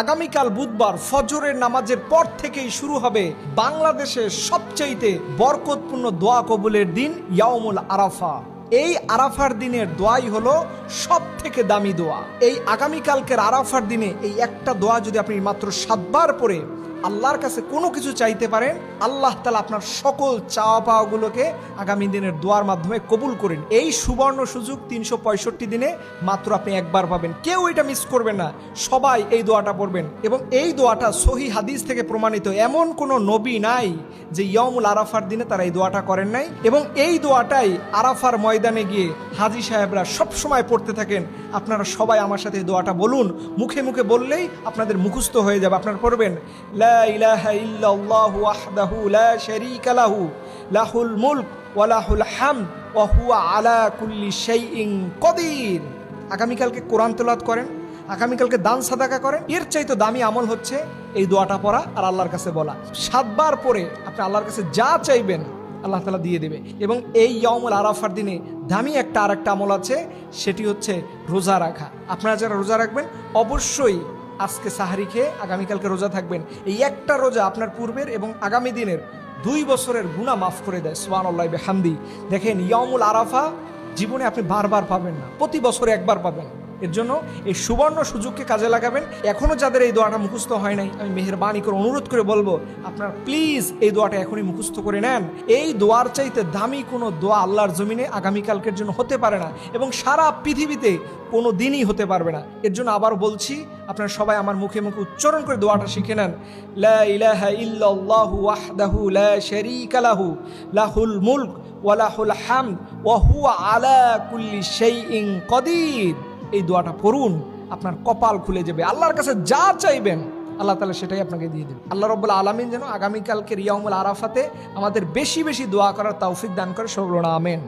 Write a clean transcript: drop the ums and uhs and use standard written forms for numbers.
আগামীকাল বুধবার ফজরের নামাজের পর থেকেই শুরু হবে বাংলাদেশের সবচাইতে বরকতপূর্ণ দোয়া কবুলের দিন ইয়াউমুল আরাফা। এই আরাফার দিনের দোয়াই হলো সব থেকে দামি দোয়া। এই আগামীকালকের আরাফার দিনে এই একটা দোয়া যদি আপনি মাত্র 7 বার পড়ে আল্লাহর কাছে কোনো কিছু চাইতে পারেন, আল্লাহ তাআলা আপনার সকল চাওয়া পাওয়াগুলোকে আগামী দিনের দোয়ার মাধ্যমে কবুল করেন। এই সুবর্ণ সুযোগ 365 দিনে মাত্র আপনি একবার পাবেন। কেউ এটা মিস করবেন না, সবাই এই দোয়াটা পড়বেন। এবং এই দোয়াটা সহিহ হাদিস থেকে প্রমাণিত, এমন কোনো নবী নাই যে ইয়াউমুল আরাফার দিনে তারা এই দোয়াটা করেন নাই। এবং এই দোয়াটাই আরাফার ময়দানে গিয়ে হাজী সাহেবরা সবসময় পড়তে থাকেন। আপনারা সবাই আমার সাথে এই দোয়াটা বলুন, মুখে মুখে বললেই আপনাদের মুখস্থ হয়ে যাবে। আপনারা পড়বেন, লা ইলাহা ইল্লাল্লাহু ওয়াহদাহু লা শারীকা লাহু লাহুল মুলক ওয়া লাহুল হামদ ওয়া হুয়া আলা কুল্লি শাইইন কদির। আগামীকালকে কোরআন তেলাওয়াত করেন, আগামীকালকে দান সাদাকা করেন। এর চাইতে দামি আমল হচ্ছে এই দোয়াটা পড়া আর আল্লাহর কাছে বলা। 7 বার পরে আপনি আল্লাহর কাছে যা চাইবেন আল্লাহ তাআলা দিয়ে দেবে। এবং এই ইয়াউমুল আরাফার দিনে দামি আরেকটা আমল আছে, সেটি হচ্ছে রোজা রাখা। আপনারা যারা রোজা রাখবেন অবশ্যই আজকে সাহারি খেয়ে আগামীকালকে রোজা থাকবেন। এই একটা রোজা আপনার পূর্বের এবং আগামী দিনের 2 বছরের গুনাহ মাফ করে দেয়। সুবহানাল্লাহি বিহামদি। দেখেন, ইয়াউমুল আরাফা জীবনে আপনি বারবার পাবেন না, প্রতি বছরে একবার পাবেন। এর জন্য এই সুবর্ণ সুযোগকে কাজে লাগাবেন। এখনও যাদের এই দোয়াটা মুখস্থ হয় নাই, আমি মেহেরবানি করে অনুরোধ করে বলবো, আপনারা প্লিজ এই দোয়াটা এখনই মুখস্থ করে নেন। এই দোয়ার চাইতে দামি কোনো দোয়া আল্লাহর জমিনে আগামীকালকের জন্য হতে পারে না, এবং সারা পৃথিবীতে কোনো দিনই হতে পারবে না। এর জন্য আবার বলছি, আপনারা সবাই আমার মুখে মুখে উচ্চারণ করে দোয়াটা শিখে নেন। লা ইলাহা ইল্লাল্লাহু ওয়াহদাহু লা শারীকা লাহু লাহুল মুলক ওয়া লাহুল হামদ ওয়া হুয়া আলা কুল্লি শাইইন কদির। এই দোয়াটা পড়ুন, আপনার কপাল খুলে যাবে। আল্লাহর কাছে যা চাইবেন আল্লাহ তাআলা সেটাই আপনাকে দিয়ে দেবে। আল্লাহ রাব্বুল আলামিন যেন আগামীকালকে ইয়াউমুল আরাফাতে আমাদের বেশি বেশি দোয়া করার তৌফিক দান করে। সকলে আমিন।